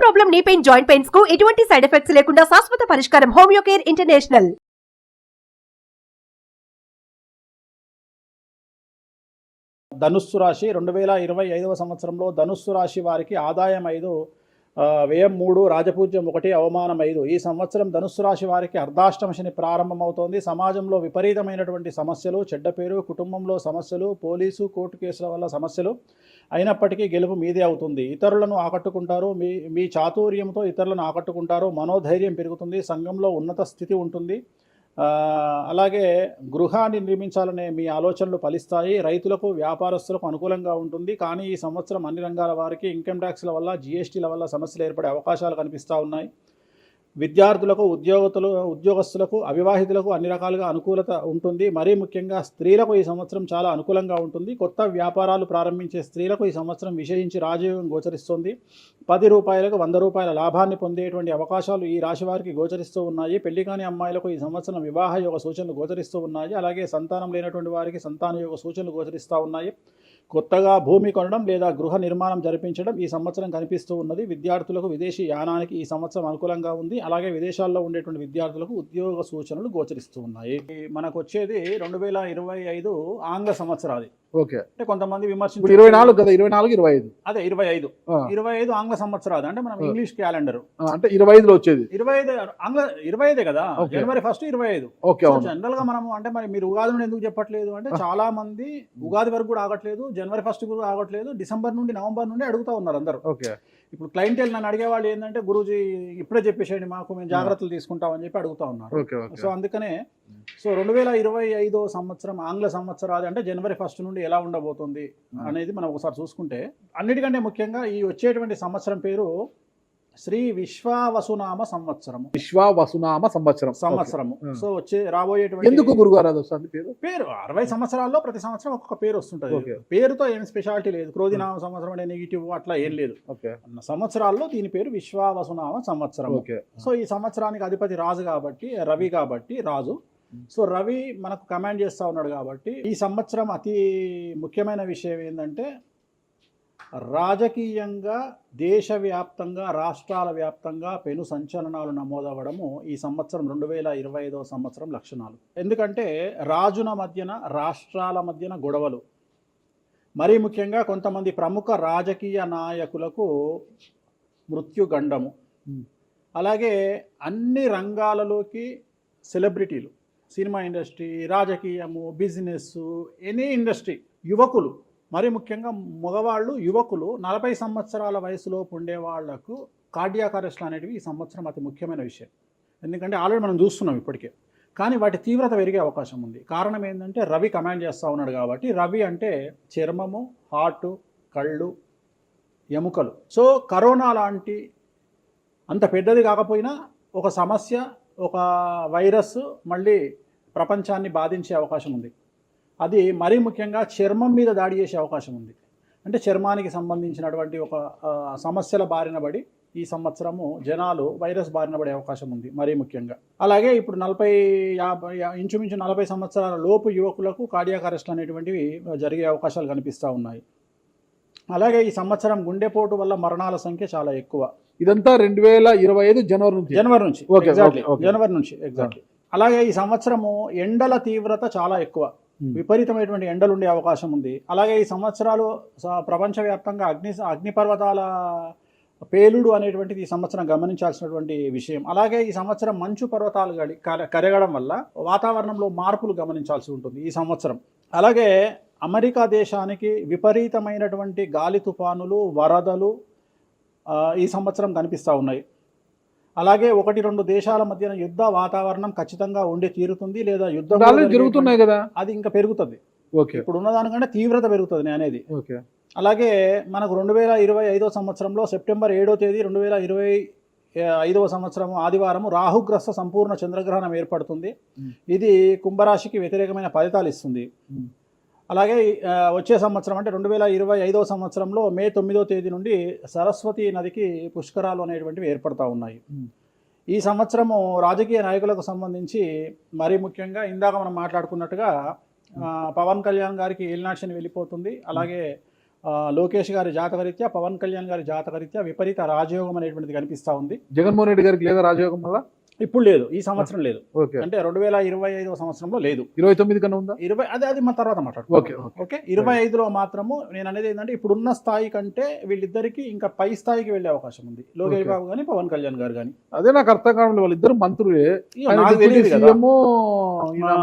Problem knee pain joint pains కు ఎటువంటి side effects లేకుండా శాశ్వత పరిష్కారం హోమియో కేర్ ఇంటర్నేషనల్. ధనుస్సు రాశి 2025వ సంవత్సరంలో ధనుస్సు రాశి వారికి ఆదాయం 5, వ్యయం 3, రాజపూజ్యం 1, అవమానం 5. ఈ సంవత్సరం ధనుస్సు రాశి వారికి అర్ధాష్టమ శని ప్రారంభమవుతోంది. సమాజంలో విపరీతమైనటువంటి సమస్యలు, చెడ్డ పేరు, కుటుంబంలో సమస్యలు, పోలీసు కోర్టు కేసుల వల్ల సమస్యలు అయినప్పటికీ గెలుపు మీదే అవుతుంది. ఇతరులను ఆకట్టుకుంటారు, మీ చాతుర్యంతో ఇతరులను ఆకట్టుకుంటారు, మనోధైర్యం పెరుగుతుంది, సంఘంలో ఉన్నత స్థితి ఉంటుంది. అలాగే గృహాన్ని నిర్మించాలనే మీ ఆలోచనలు ఫలిస్తాయి. రైతులకు వ్యాపారస్తులకు అనుకూలంగా ఉంటుంది. కానీ ఈ సంవత్సరం అన్ని రంగాల వారికి ఇన్కమ్ ట్యాక్స్ల వల్ల, జీఎస్టీల వల్ల సమస్యలు ఏర్పడే అవకాశాలు కనిపిస్తూ ఉన్నాయి. విద్యార్థులకు, ఉద్యోగస్తులకు, అవివాహితులకు అన్ని రకాలుగా అనుకూలత ఉంటుంది. మరీ ముఖ్యంగా స్త్రీలకు ఈ సంవత్సరం చాలా అనుకూలంగా ఉంటుంది. కొత్త వ్యాపారాలు ప్రారంభించే స్త్రీలకు ఈ సంవత్సరం విశేషించి రాజయోగం గోచరిస్తుంది. 10 రూపాయలకు 100 రూపాయల లాభాన్ని పొందేటువంటి అవకాశాలు ఈ రాశి వారికి గోచరిస్తూ ఉన్నాయి. పెళ్లి కాని అమ్మాయిలకు ఈ సంవత్సరం వివాహ యోగ సూచనలు గోచరిస్తూ ఉన్నాయి. అలాగే సంతానం లేనటువంటి వారికి సంతాన యోగ సూచనలు గోచరిస్తూ ఉన్నాయి. కొత్తగా భూమి కొనడం లేదా గృహ నిర్మాణం జరిపించడం ఈ సంవత్సరం కనిపిస్తూ ఉన్నది. విద్యార్థులకు విదేశీ యానానికి ఈ సంవత్సరం అనుకూలంగా ఉంది. అలాగే విదేశాల్లో ఉండేటువంటి విద్యార్థులకు ఉద్యోగ సూచనలు గోచరిస్తూ ఉన్నాయి. మనకు వచ్చేది 2025 ఆంగ్ల సంవత్సరాది. ఓకే, అంటే కొంతమంది విమర్శించారు 24 కదా, 24, 25 అదే 25 ఆంగ్ల సంవత్సరాది. అంటే మనం ఇంగ్లీష్ క్యాలెండర్ అంటే 25లో వచ్చేది 25 ఆంగ్ల 25 కదా, జనవరి 1 25. ఓకే, జనరల్ గా మనము అంటే మరి మీరు ఉగాది నుండి ఎందుకు చెప్పట్లేదు అంటే చాలా మంది ఉగాది వరకు కూడా ఆగట్లేదు, జనవరి 1 కూడా ఆగట్లేదు, డిసెంబర్ నుండి నవంబర్ నుండి అడుగుతా ఉన్నారు అందరూ. ఓకే, ఇప్పుడు క్లయింటెల్ నన్ను అడిగేవాళ్ళు ఏంటంటే గురూజీ ఇప్పుడే చెప్పేసేయండి మాకు, మేము జాగ్రత్తలు తీసుకుంటామని చెప్పి అడుగుతా ఉన్నారు. సో అందుకనే 2025 సంవత్సరం ఆంగ్ల సంవత్సరాది అంటే జనవరి 1 నుండి ఎలా ఉండబోతుంది అనేది మనం ఒకసారి చూసుకుంటే, అన్నిటికంటే ముఖ్యంగా ఈ వచ్చేటువంటి సంవత్సరం పేరు శ్రీ విశ్వావసునామ సంవత్సరము. విశ్వావసునామ సంవత్సరము. సో రాబోయేటువంటి ఎందుకు గురుగారు అది వస్తుంది పేరు 60 సంవత్సరాల్లో ప్రతి సంవత్సరం ఒక్కొక్క పేరు వస్తుంటది. పేరుతో ఏం స్పెషాలిటీ లేదు. క్రోధినామ సంవత్సరం అనే నెగిటివ్ అట్లా ఏం లేదు. సంవత్సరాల్లో దీని పేరు విశ్వావసునామ సంవత్సరం. సో ఈ సంవత్సరానికి అధిపతి రాజు కాబట్టి, రవి కాబట్టి రాజు. సో రవి మనకు కమాండ్ చేస్తూ ఉన్నాడు కాబట్టి ఈ సంవత్సరం అతి ముఖ్యమైన విషయం ఏంటంటే రాజకీయంగా దేశవ్యాప్తంగా, రాష్ట్రాల వ్యాప్తంగా పెను సంచలనాలు నమోదవ్వడము ఈ సంవత్సరం 2025 సంవత్సరం లక్షణాలు. ఎందుకంటే రాజుల మధ్యన, రాష్ట్రాల మధ్యన గొడవలు, మరీ ముఖ్యంగా కొంతమంది ప్రముఖ రాజకీయ నాయకులకు మృత్యుగండము, అలాగే అన్ని రంగాలలోకి సెలబ్రిటీలు, సినిమా ఇండస్ట్రీ, రాజకీయము, బిజినెస్, ఎనీ ఇండస్ట్రీ, యువకులు, మరి ముఖ్యంగా మగవాళ్ళు, యువకులు 40 సంవత్సరాల వయసులోపు ఉండే వాళ్లకు కార్డియాక్ అరెస్ట్లు అనేటివి ఈ సంవత్సరం అతి ముఖ్యమైన విషయం. ఎందుకంటే ఆల్రెడీ మనం చూస్తున్నాం ఇప్పటికే, కానీ వాటి తీవ్రత పెరిగే అవకాశం ఉంది. కారణం ఏంటంటే రవి కమాండ్ చేస్తూ ఉన్నాడు కాబట్టి. రవి అంటే చర్మము, హార్ట్, కళ్ళు, ఎముకలు. సో కరోనా లాంటి అంత పెద్దది కాకపోయినా ఒక సమస్య, ఒక వైరస్ మళ్ళీ ప్రపంచాన్ని బాధించే అవకాశం ఉంది. అది మరీ ముఖ్యంగా చర్మం మీద దాడి చేసే అవకాశం ఉంది. అంటే చర్మానికి సంబంధించినటువంటి ఒక సమస్యల బారిన పడి ఈ సంవత్సరము జనాలు వైరస్ బారిన పడే అవకాశం ఉంది మరీ ముఖ్యంగా. అలాగే ఇప్పుడు 40-50 ఇంచుమించు 40 సంవత్సరాల లోపు యువకులకు కార్డియాక్ అరెస్ట్లు అనేటువంటివి జరిగే అవకాశాలు కనిపిస్తూ ఉన్నాయి. అలాగే ఈ సంవత్సరం గుండెపోటు వల్ల మరణాల సంఖ్య చాలా ఎక్కువ. ఇదంతా 2025 జనవరి నుంచి ఎగ్జాక్ట్లీ. అలాగే ఈ సంవత్సరము ఎండల తీవ్రత చాలా ఎక్కువ, విపరీతమైనటువంటి ఎండలు ఉండే అవకాశం ఉంది. అలాగే ఈ సంవత్సరాలు ప్రపంచవ్యాప్తంగా అగ్నిపర్వతాల పేలుడు అనేటువంటిది ఈ సంవత్సరం గమనించాల్సినటువంటి విషయం. అలాగే ఈ సంవత్సరం మంచు పర్వతాలు కరగడం వల్ల వాతావరణంలో మార్పులు గమనించాల్సి ఉంటుంది ఈ సంవత్సరం. అలాగే అమెరికా దేశానికి విపరీతమైనటువంటి గాలి తుఫానులు, వరదలు ఈ సంవత్సరం కనిపిస్తూ ఉన్నాయి. అలాగే 1-2 దేశాల మధ్యన యుద్ధ వాతావరణం ఖచ్చితంగా ఉండి తీరుతుంది, లేదా యుద్ధం జరుగుతున్నాయి కదా, అది ఇంకా పెరుగుతుంది. ఇప్పుడు ఉన్నదానికంటే తీవ్రత పెరుగుతుంది అనేది. అలాగే మనకు 2025 సంవత్సరంలో సెప్టెంబర్ 7వ తేదీ 2025 సంవత్సరం ఆదివారం రాహుగ్రస్త సంపూర్ణ చంద్రగ్రహణం ఏర్పడుతుంది. ఇది కుంభరాశికి వ్యతిరేకమైన ఫలితాలు ఇస్తుంది. అలాగే వచ్చే సంవత్సరం అంటే 2025 సంవత్సరంలో మే 9వ తేదీ నుండి సరస్వతి నదికి పుష్కరాలు అనేటువంటివి ఏర్పడతా ఉన్నాయి. ఈ సంవత్సరము రాజకీయ నాయకులకు సంబంధించి మరీ ముఖ్యంగా ఇందాక మనం మాట్లాడుకున్నట్టుగా పవన్ కళ్యాణ్ గారికి ఏలినాటి శని వెళ్ళిపోతుంది. అలాగే లోకేష్ గారి జాతకరీత్యా, పవన్ కళ్యాణ్ గారి జాతకరీత్యా విపరీత రాజయోగం అనేటువంటిది కనిపిస్తూ ఉంది. జగన్మోహన్ రెడ్డి గారికి లేదా రాజయోగం వల్ల? ఇప్పుడు లేదు, ఈ సంవత్సరం లేదు. ఓకే, అంటే 2025 సంవత్సరంలో లేదు. 29 కన్నా ఉందా? 20 అది మన తర్వాత మాట్లాడు. ఓకే ఓకే 25లో మాత్రము నేను అనేది ఏంటంటే ఇప్పుడున్న స్థాయి కంటే వీళ్ళిద్దరికి ఇంకా పై స్థాయికి వెళ్ళే అవకాశం ఉంది. లోకేష్ బాబు కానీ పవన్ కళ్యాణ్ గారు కానీ. అదే నాకు అర్థం కావడం, వాళ్ళిద్దరు మంత్రులే, నాకు తెలియదు కదా.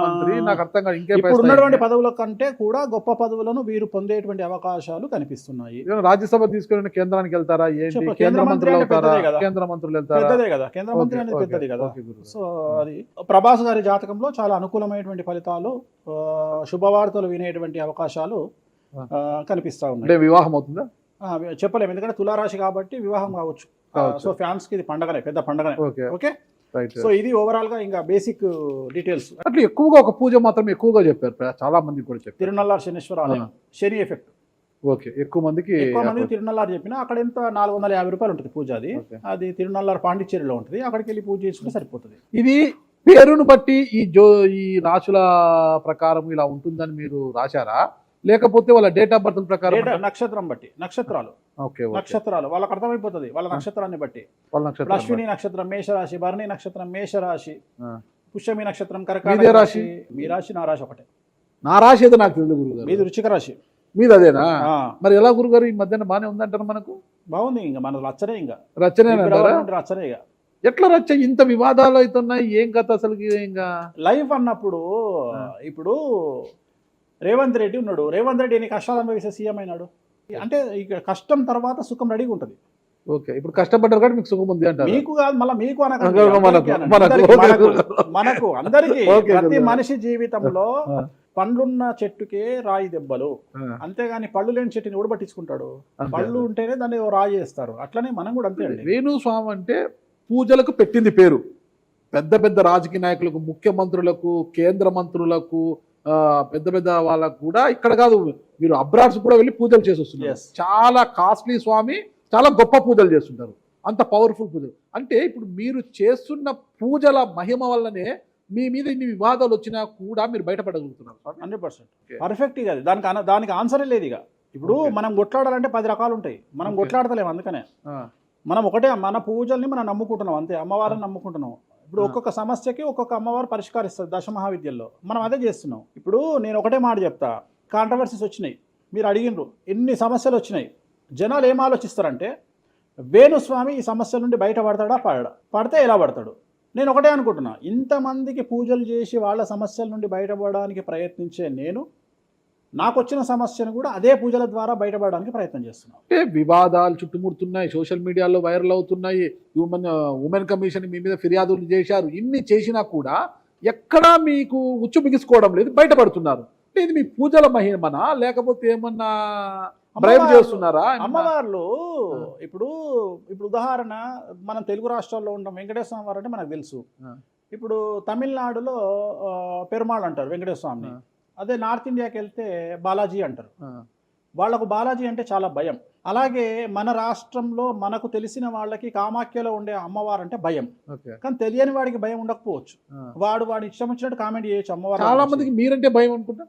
మంత్రి, నాకు అర్థం కాదు. ఇంకా ఇప్పుడు ఉన్నటువంటి పదవుల కంటే కూడా గొప్ప పదవులను వీరు పొందేటువంటి అవకాశాలు కనిపిస్తున్నాయి. రాజ్యసభ తీసుకుని కేంద్రానికి వెళ్తారా? ఏంటి, కేంద్ర మంత్రులు అవుతారా? కేంద్ర మంత్రులు వెళ్తారా? పెద్దదే కదా, కేంద్ర మంత్రి అనేది పెద్దది కదా. సో అది ప్రభాస్ గారి జాతకంలో చాలా అనుకూలమైనటువంటి ఫలితాలు, శుభవార్తలు వినేటువంటి అవకాశాలు కనిపిస్తా ఉన్నాయి. అంటే వివాహం అవుతుందా? చెప్పలేము, ఎందుకంటే తులారాశి కాబట్టి వివాహం కావచ్చు. సో ఫ్యాన్స్ కి ఇది పండగనే, పెద్ద పండగనే. ఓకే సో ఇది ఓవరాల్ గా ఇంకా బేసిక్ డీటెయిల్స్. అట్లా ఎక్కువగా ఒక పూజ మాత్రం ఎక్కువగా చెప్పారు, చాలా మంది కూడా చెప్పారు. తిరునల్లార్ శనీశ్వర ఆలయం, శని ఎఫెక్ట్. ఓకే, ఎక్కువ మందికి తిరునల్లారు చెప్పిన అక్కడ ఎంత 450 రూపాయలు ఉంటుంది పూజ. అది తిరునల్లారు పాండిచ్చేరిలో ఉంటుంది, అక్కడికి వెళ్ళి పూజ చేసుకుంటే సరిపోతుంది. ఇది పేరును బట్టి ఈ రాశుల ప్రకారం ఇలా ఉంటుందని మీరు రాశారా, లేకపోతే వాళ్ళ డేట్ ఆఫ్ బర్త్ ప్రకారం? నక్షత్రం బట్టి, నక్షత్రాలు. నక్షత్రాలు వాళ్ళకి అర్థమైపోతుంది, వాళ్ళ నక్షత్రాన్ని బట్టి. అశ్విని నక్షత్రం మేషరాశి, భరణి నక్షత్రం మేషరాశి, పుష్యమి నక్షత్రం కర్కాటక రాశి. మీ రాశి నా రాశి ఒకటే. నా రాశి అయితే నాకు తెలియదు గురుగారు. మీది వృశ్చిక రాశి. మీది అదేనా? మరి ఎలా గురుగారు ఈ మధ్యన బాగానే ఉందంటారు? మనకు బాగుంది, ఇంకా మన రచ్చనే, ఇంకా రచ్చనే రచ్చనే. ఇక ఎట్లా రచ్చ? ఇంత వివాదాలు అవుతున్నాయి, ఏం కథ అసలు? ఇంకా లైఫ్ అన్నప్పుడు ఇప్పుడు రేవంత్ రెడ్డి ఉన్నాడు, రేవంత్ రెడ్డి ఎన్ని కష్టాలు అనుభవిస్తే సీఎం అయినాడు. అంటే ఇక కష్టం తర్వాత సుఖం రెడీగా ఉంటుంది. ఓకే, ఇప్పుడు కష్టపడ్డారు కాబట్టి మీకు సుఖం ఉంది అంటారు. మీకు కాదు, మళ్ళీ మీకు మనకు అందరికీ. ప్రతి మనిషి జీవితంలో పండ్లున్న చెట్టుకే రాయి దెబ్బలు, అంతేగాని పళ్ళు లేని చెట్టుని కూడా పట్టించుకుంటాడు. పళ్ళు ఉంటేనే దాన్ని రాయి చేస్తారు. అట్లనే మనం కూడా అంతే అండి. వేణుస్వామి అంటే పూజలకు పెట్టింది పేరు. పెద్ద పెద్ద రాజకీయ నాయకులకు, ముఖ్యమంత్రులకు, కేంద్ర మంత్రులకు, పెద్ద పెద్ద వాళ్ళకు కూడా, ఇక్కడ కాదు మీరు అబ్రాడ్స్ కూడా వెళ్ళి పూజలు చేసి వస్తున్నారు. చాలా కాస్ట్లీ స్వామి, చాలా గొప్ప పూజలు చేస్తుంటారు, అంత పవర్ఫుల్ పూజలు. అంటే ఇప్పుడు మీరు చేస్తున్న పూజల మహిమ వల్లనే మీ మీద ఇన్ని వివాదాలు వచ్చినా కూడా మీరు బయటపడగలుగుతున్నారు. 100% పర్ఫెక్ట్. ఇక దానికి ఆన్సరే లేదు. ఇక ఇప్పుడు మనం కొట్లాడాలంటే 10 రకాలు ఉంటాయి, మనం కొట్లాడతలేము. అందుకనే మనం ఒకటే, మన పూజల్ని మనం నమ్ముకుంటున్నాం అంతే, అమ్మవారిని నమ్ముకుంటున్నాం. ఇప్పుడు ఒక్కొక్క సమస్యకి ఒక్కొక్క అమ్మవారు పరిష్కరిస్తారు దశమహావిద్యల్లో. మనం అదే చేస్తున్నాం. ఇప్పుడు నేను ఒకటే మాట చెప్తా, కాంట్రవర్సీస్ వచ్చినాయి, మీరు అడిగినరు, ఎన్ని సమస్యలు వచ్చినాయి. జనాలు ఏం ఆలోచిస్తారంటే వేణుస్వామి ఈ సమస్య నుండి బయటపడతాడా, పడితే ఎలా పడతాడు. నేను ఒకటే అనుకుంటున్నా, ఇంతమందికి పూజలు చేసి వాళ్ళ సమస్యల నుండి బయటపడడానికి ప్రయత్నించే నేను, నాకు వచ్చిన సమస్యను కూడా అదే పూజల ద్వారా బయటపడడానికి ప్రయత్నం చేస్తున్నాను. వివాదాలు చుట్టుముడుతున్నాయి, సోషల్ మీడియాలో వైరల్ అవుతున్నాయి, ఉమెన్ కమిషన్ మీ మీద ఫిర్యాదులు చేశారు. ఇన్ని చేసినా కూడా ఎక్కడా మీకు ఉచ్చు బిగుసుకోవడం లేదు, బయటపడుతున్నారు. ఇది మీ పూజల మహిమనా, లేకపోతే ఏమన్నా బ్రైబ్ చేస్తున్నారా? అమ్మవార్లు ఇప్పుడు ఉదాహరణ, మనం తెలుగు రాష్ట్రాల్లో ఉంటాం, వెంకటేశ్వర వారు అంటే మనకు తెలుసు. ఇప్పుడు తమిళనాడులో పెరుమాళ్ అంటారు వెంకటేశ్వర స్వామిని. అదే నార్త్ ఇండియాకి వెళ్తే బాలాజీ అంటారు. వాళ్లకు బాలాజీ అంటే చాలా భయం. అలాగే మన రాష్ట్రంలో మనకు తెలిసిన వాళ్ళకి కామాఖ్యలో ఉండే అమ్మవారు అంటే భయం. కానీ తెలియని వాడికి భయం ఉండకపోవచ్చు, వాడు ఇష్టం వచ్చినట్టు కామెంట్ చేయొచ్చు అమ్మవారు. చాలా మందికి మీరంటే భయం అనుకుంటా,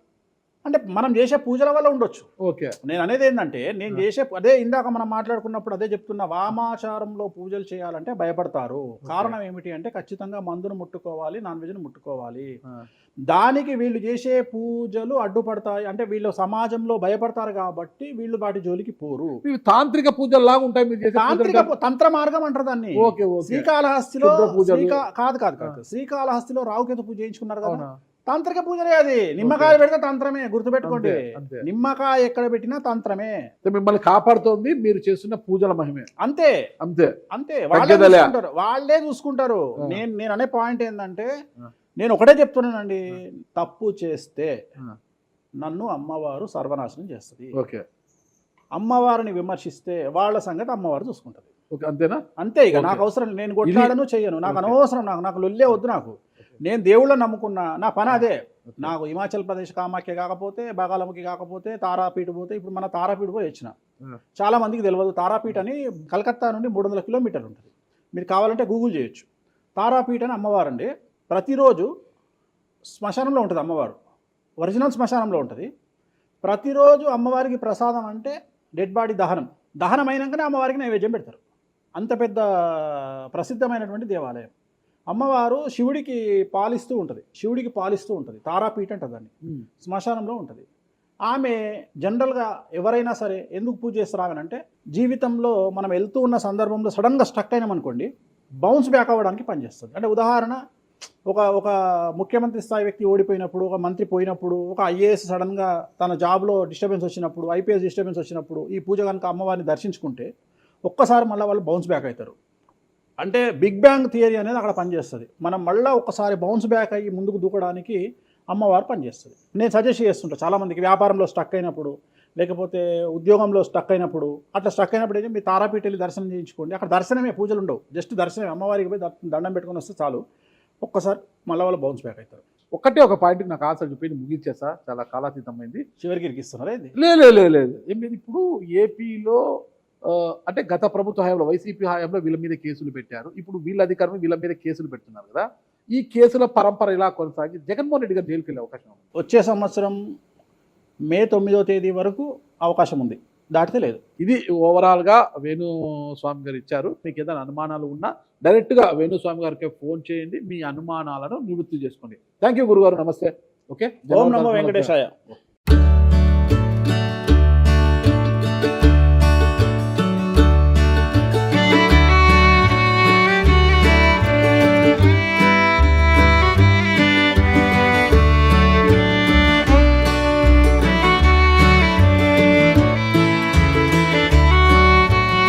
అంటే మనం చేసే పూజల వల్ల ఉండొచ్చు. ఓకే, నేను అనేది ఏంటంటే, నేను చేసే అదే ఇందాక మనం మాట్లాడుకున్నప్పుడు అదే చెప్తున్నా, వామాచారంలో పూజలు చేయాలంటే భయపడతారు. కారణం ఏమిటి అంటే ఖచ్చితంగా మందును ముట్టుకోవాలి, నాన్ వెజ్ను ముట్టుకోవాలి. దానికి వీళ్ళు చేసే పూజలు అడ్డుపడతాయి. అంటే వీళ్ళు సమాజంలో భయపడతారు కాబట్టి వీళ్ళు వాటి జోలికి పోరు. తాంత్రిక పూజలు లాగా ఉంటాయి మీరు చేసే. తాంత్రిక తంత్ర మార్గం అంటారు దాన్ని. శ్రీకాళహస్తిలో కాదు శ్రీకాళహస్తిలో రావుకేతు పూజ చేయించుకున్నారు కదా, తాంత్రిక పూజలే. అది నిమ్మకాయ పెడితే తంత్రమే, గుర్తుపెట్టుకోండి. నిమ్మకాయ ఎక్కడ పెట్టినా తంత్రమే. మిమ్మల్ని కాపాడుతోంది మీరు చేస్తున్న పూజల మహిమే. అంతే అంతే అంతే, వాళ్ళే చూసుకుంటారు. నేను అనే పాయింట్ ఏంటంటే, నేను ఒకటే చెప్తున్నానండి, తప్పు చేస్తే నన్ను అమ్మవారు సర్వనాశనం చేస్తుంది. ఓకే, అమ్మవారిని విమర్శిస్తే వాళ్ళ సంగతి అమ్మవారు చూసుకుంటది. అంతేనా? అంతే. ఇక నాకు అవసరం, నేను కొట్లాడను చెయ్యను, నాకు అనవసరం, నాకు లొల్లే వద్దు. నాకు నేను దేవుళ్ళని నమ్ముకున్నా, నా పని అదే. నాకు హిమాచల్ ప్రదేశ్ కామాఖ్య కాకపోతే, బాగాలముఖి కాకపోతే, తారాపీఠ పోతే, ఇప్పుడు మన తారాపీఠ పోయి వచ్చిన. చాలా మందికి తెలియదు, తారాపీఠ అని కలకత్తా నుండి 300 కిలోమీటర్లు ఉంటుంది. మీరు కావాలంటే గూగుల్ చేయొచ్చు. తారాపీఠ అని అమ్మవారు అండి. ప్రతిరోజు శ్మశానంలో ఉంటుంది అమ్మవారు, ఒరిజినల్ శ్మశానంలో ఉంటుంది. ప్రతిరోజు అమ్మవారికి ప్రసాదం అంటే డెడ్ బాడీ దహనం అయినాకనే అమ్మవారికి నైవేద్యం పెడతారు. అంత పెద్ద ప్రసిద్ధమైనటువంటి దేవాలయం. అమ్మవారు శివుడికి పాలిస్తూ ఉంటుంది. తారాపీఠ అంటారు దాన్ని. శ్మశానంలో ఉంటుంది. ఆమె జనరల్గా ఎవరైనా సరే ఎందుకు పూజ చేస్తారు ఆమెనంటే, జీవితంలో మనం వెళ్తూ ఉన్న సందర్భంలో సడన్గా స్టక్ అయినామనుకోండి, బౌన్స్ బ్యాక్ అవ్వడానికి పనిచేస్తుంది. అంటే ఉదాహరణ, ఒక ముఖ్యమంత్రి స్థాయి వ్యక్తి ఓడిపోయినప్పుడు, ఒక మంత్రి పోయినప్పుడు, ఒక ఐఏఎస్ సడన్గా తన జాబ్లో డిస్టర్బెన్స్ వచ్చినప్పుడు, ఐపీఎస్ డిస్టర్బెన్స్ వచ్చినప్పుడు ఈ పూజ కనుక అమ్మవారిని దర్శించుకుంటే ఒక్కసారి మళ్ళీ వాళ్ళు బౌన్స్ బ్యాక్ అవుతారు. అంటే బిగ్ బ్యాంగ్ థియరీ అనేది అక్కడ పనిచేస్తుంది. మనం మళ్ళీ ఒకసారి బౌన్స్ బ్యాక్ అయ్యి ముందుకు దూకడానికి అమ్మవారు పనిచేస్తుంది. నేను సజెస్ట్ చేస్తుంటాను చాలామందికి, వ్యాపారంలో స్టక్ అయినప్పుడు, లేకపోతే ఉద్యోగంలో స్టక్ అయినప్పుడు, అట్లా స్టక్ అయినప్పుడు అయితే మీ తారాపీఠ వెళ్ళి దర్శనం చేయించుకోండి. అక్కడ దర్శనమే, పూజలు ఉండవు, జస్ట్ దర్శనమే. అమ్మవారికి పోయి దండం పెట్టుకొని వస్తే చాలు, ఒక్కసారి మళ్ళీ వాళ్ళు బౌన్స్ బ్యాక్ అవుతారు. ఒకటే ఒక పాయింట్ నాకు ఆన్సర్ చెప్పి ముగించేసా, చాలా కాలాతీతమైంది. చివరికి ఇరికిస్తున్నారా ఇది? లేదు. ఏం లేదు. ఇప్పుడు ఏపీలో అంటే గత ప్రభుత్వ హయాంలో, వైసీపీ హయాంలో వీళ్ళ మీద కేసులు పెట్టారు. ఇప్పుడు వీళ్ళ అధికారులు వీళ్ళ మీద కేసులు పెడుతున్నారు కదా. ఈ కేసుల పరంపర ఇలా కొనసాగి జగన్మోహన్ రెడ్డి గారు జైలుకి వెళ్ళే అవకాశం ఉంది. వచ్చే సంవత్సరం మే 9వ తేదీ వరకు అవకాశం ఉంది, దాటితే లేదు. ఇది ఓవరాల్గా వేణుస్వామి గారు ఇచ్చారు. మీకు ఏదైనా అనుమానాలు ఉన్నా డైరెక్ట్గా వేణుస్వామి గారికి ఫోన్ చేయండి, మీ అనుమానాలను నివృత్తి చేసుకోండి. థ్యాంక్ యూ గురుగారు, నమస్తే. ఓకే, ఓం నమో వెంకటేశాయ.